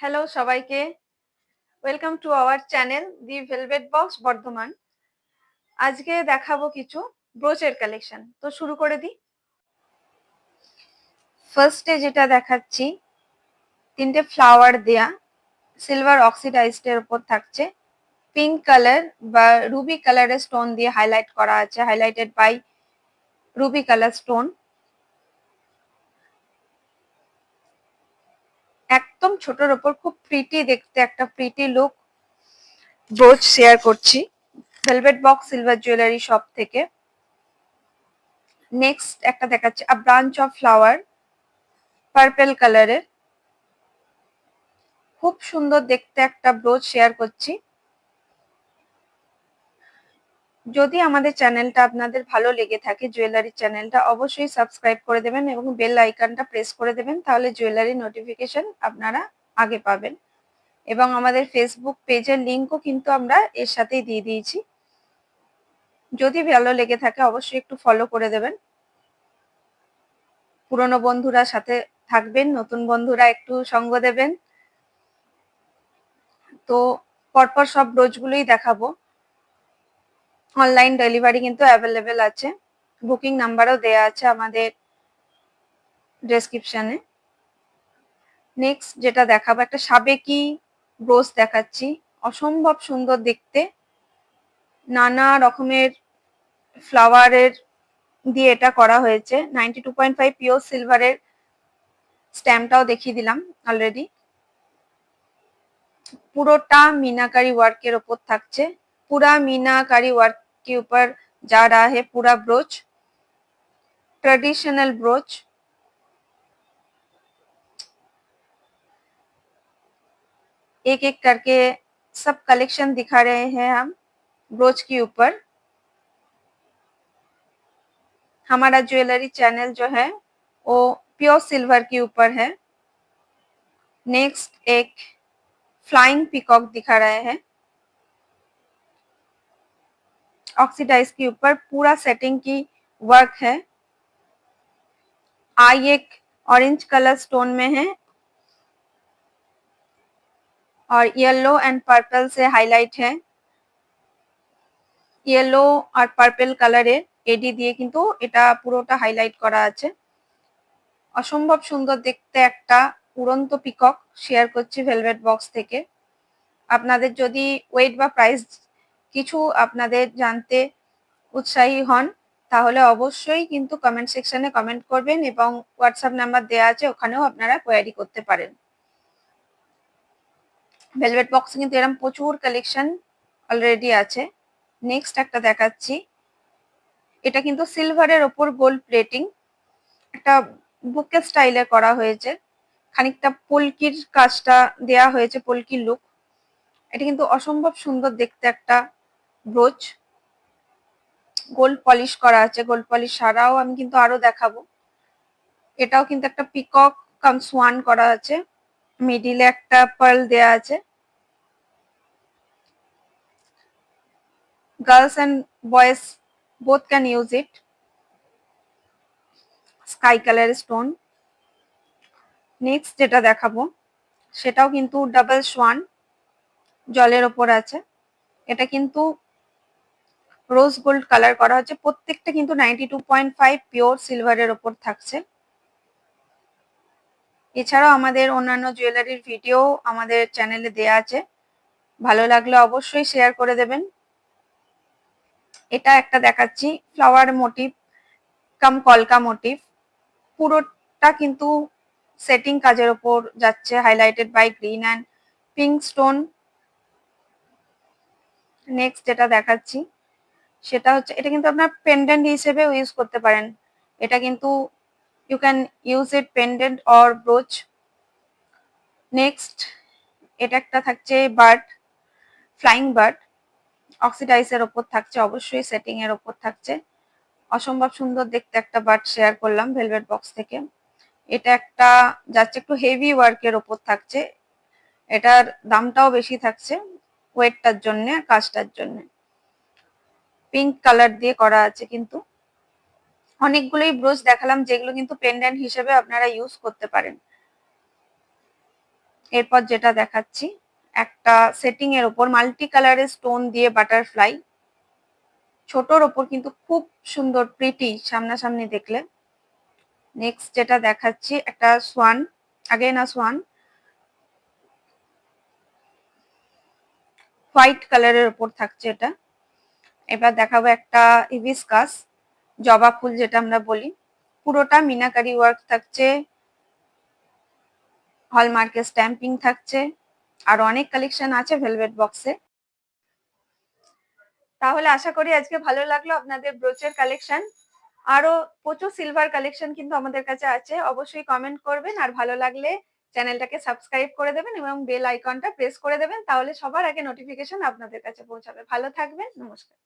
Hello সবাইকে, welcome to our channel the velvet box Bardhaman. আজকে দেখাবো কিছু ব্রোচের কালেকশন। তো শুরু করে দিই। ফার্স্টে যেটা দেখাচ্ছি, তিনটে ফ্লাওয়ার দেয়া সিলভার অক্সিডাইজড এর উপর থাকছে। পিঙ্ক কালার বা রুবি কালারের স্টোন দিয়ে হাইলাইট করা আছে, highlighted by ruby colour stone. একদম ছোটর ওপর খুব প্রিটি দেখতে একটা প্রিটি লুক ব্রোচ শেয়ার করছি velvet box silver jewellery shop থেকে। নেক্সট একটা দেখাচ্ছি a branch of flower purple কালারের, খুব সুন্দর দেখতে একটা ব্রোচ শেয়ার করছি। যদি আমাদের চ্যানেলটা আপনাদের ভালো লেগে থাকে, জুয়েলারি চ্যানেলটা অবশ্যই সাবস্ক্রাইব করে দেবেন এবং বেল আইকনটা প্রেস করে দেবেন, তাহলে জুয়েলারি নোটিফিকেশন আপনারা আগে পাবেন। এবং আমাদের ফেসবুক পেজের লিঙ্কও কিন্তু আমরা এর সাথেই দিয়ে দিয়েছি। যদি ভালো লেগে থাকে অবশ্যই একটু ফলো করে দেবেন। পুরনো বন্ধুরা সাথে থাকবেন, নতুন বন্ধুরা একটু সঙ্গ দেবেন। তো পরপর সব ব্রোচগুলোই দেখাবো। অনলাইন ডেলিভারি কিন্তু অ্যাভেলেবেল আছে, বুকিং নাম্বারও দেয়া আছে আমাদের ডেসক্রিপশনে। নেক্সট যেটা দেখাবো, একটা সাবেকি ব্রোচ দেখাচ্ছি, অসম্ভব সুন্দর দেখতে, নানা রকমের ফ্লাওয়ারের দিয়ে এটা করা হয়েছে। 92.5 পিওর সিলভারের স্ট্যাম্পটাও দেখিয়ে দিলাম অলরেডি। পুরোটা मीनाकारी ওয়ার্কের ওপর থাকছে, पूरा मीनाकारी वर्क के ऊपर जा रहा है पूरा ब्रोच, ट्रेडिशनल ब्रोच। एक एक करके सब कलेक्शन दिखा रहे हैं हम ब्रोच के ऊपर। हमारा ज्वेलरी चैनल जो है वो प्योर सिल्वर के ऊपर है। नेक्स्ट एक फ्लाइंग पीकॉक दिखा रहे हैं, ऑक्सीडाइज के ऊपर पूरा सेटिंग की वर्क है। आई एक ऑरेंज कलर स्टोन में है और येलो एंड पर्पल से हाईलाइट है। येलो আর পার্পল কালারের এডি দিয়ে কিন্তু এটা পুরোটা হাইলাইট করা আছে। অসম্ভব সুন্দর দেখতে একটা উড়ন্ত পিকক শেয়ার করছি ভেলভেট বক্স থেকে। আপনাদের যদি ওয়েট বা প্রাইস কিছু আপনাদের জানতে উৎসাহী হন, তাহলে অবশ্যই কিন্তু কমেন্ট সেকশনে কমেন্ট করবেন এবং হোয়াটসঅ্যাপ নাম্বার দেওয়া আছে, ওখানেও আপনারা কোয়ারি করতে পারেন। ভেলভেট বক্সে কিন্তু এরকম প্রচুর কালেকশন অলরেডি আছে। নেক্সট একটা দেখাচ্ছি, এটা কিন্তু সিলভারের ওপর গোল্ড প্লেটিং, একটা বুকে স্টাইলে করা হয়েছে, খানিকটা পলকির কাজটা দেয়া হয়েছে, পলকির লুক। এটা কিন্তু অসম্ভব সুন্দর দেখতে একটা ব্রোচ, গোল্ড পলিশ করা আছে। গোল্ড পলিশ ছাড়াও আমি কিন্তু আরো দেখাবো। এটাও কিন্তু একটা পিকক কাম সোয়ান করা আছে, মিডিলে একটা পার্ল দেয়া আছে। Girls and boys both can use it. Sky colour stone. Next যেটা দেখাবো সেটাও কিন্তু ডাবল সোয়ান জলের ওপর আছে। এটা কিন্তু রোজ গোল্ড কালার করা হচ্ছে, প্রত্যেকটা কিন্তু 92.5 পিওর সিলভারের ওপর থাকছে। এছাড়াও আমাদের অন্যান্য জুয়েলারির ভিডিও আমাদের চ্যানেলে দেয়া আছে, ভালো লাগলে অবশ্যই শেয়ার করে দেবেন। এটা একটা দেখাচ্ছি, ফ্লাওয়ার মোটিভ কাম কলকা মোটিভ, পুরোটা কিন্তু সেটিং কাজের ওপর যাচ্ছে, highlighted by green and pink stone. Next যেটা দেখাচ্ছি সেটা হচ্ছে, এটা কিন্তু আপনার পেন্ডেন্ট হিসেবে ইউজ করতে পারেন। এটা কিন্তু you can use it pendant or brooch. Next এটা একটা থাকছে বার্ড, ফ্লাইং বার্ড, অক্সিডাইজের ওপর থাকছে, অবশ্যই সেটিং এর ওপর থাকছে। অসম্ভব সুন্দর দেখতে একটা বার্ড শেয়ার করলাম ভেলভেট বক্স থেকে। এটা একটা যাচ্ছে একটু হেভি ওয়ার্কের ওপর থাকছে, এটার দামটাও বেশি থাকছে ওয়েটটার জন্য, কাজটার জন্য। পিঙ্ক কালার দিয়ে করা আছে কিন্তু। অনেকগুলোই ব্রোচ দেখালাম যেগুলো কিন্তু পেন্ডেন্ট হিসেবে আপনারা ইউজ করতে পারেন। এরপর যেটা দেখাচ্ছি একটা সেটিং এর ওপর মাল্টি কালারের স্টোন দিয়ে বাটারফ্লাই, ছোটর ওপর কিন্তু খুব সুন্দর প্রিটি সামনাসামনি দেখলে। নেক্সট যেটা দেখাচ্ছি একটা সোয়ান, সোয়ান হোয়াইট কালারের ওপর থাকছে এটা। এবার দেখাবো একটা হিবিস্কাস, জবা ফুল যেটা আমরা বলি, পুরোটা মিনাকারি ওয়ার্ক থাকছে, হলমার্কের স্ট্যাম্পিং থাকছে, আর অনেক কালেকশন আছে ভেলভেট বক্সে। তাহলে আশা করি আজকে ভালো লাগলো আপনাদের ব্রোচের কালেকশন। আরো প্রচুর সিলভার কালেকশন কিন্তু আমাদের কাছে আছে, অবশ্যই কমেন্ট করবেন, আর ভালো লাগলে চ্যানেলটাকে সাবস্ক্রাইব করে দেবেন এবং বেল আইকনটা প্রেস করে দেবেন, তাহলে সবার আগে নোটিফিকেশন আপনাদের কাছে পৌঁছাবে। ভালো থাকবেন, নমস্কার।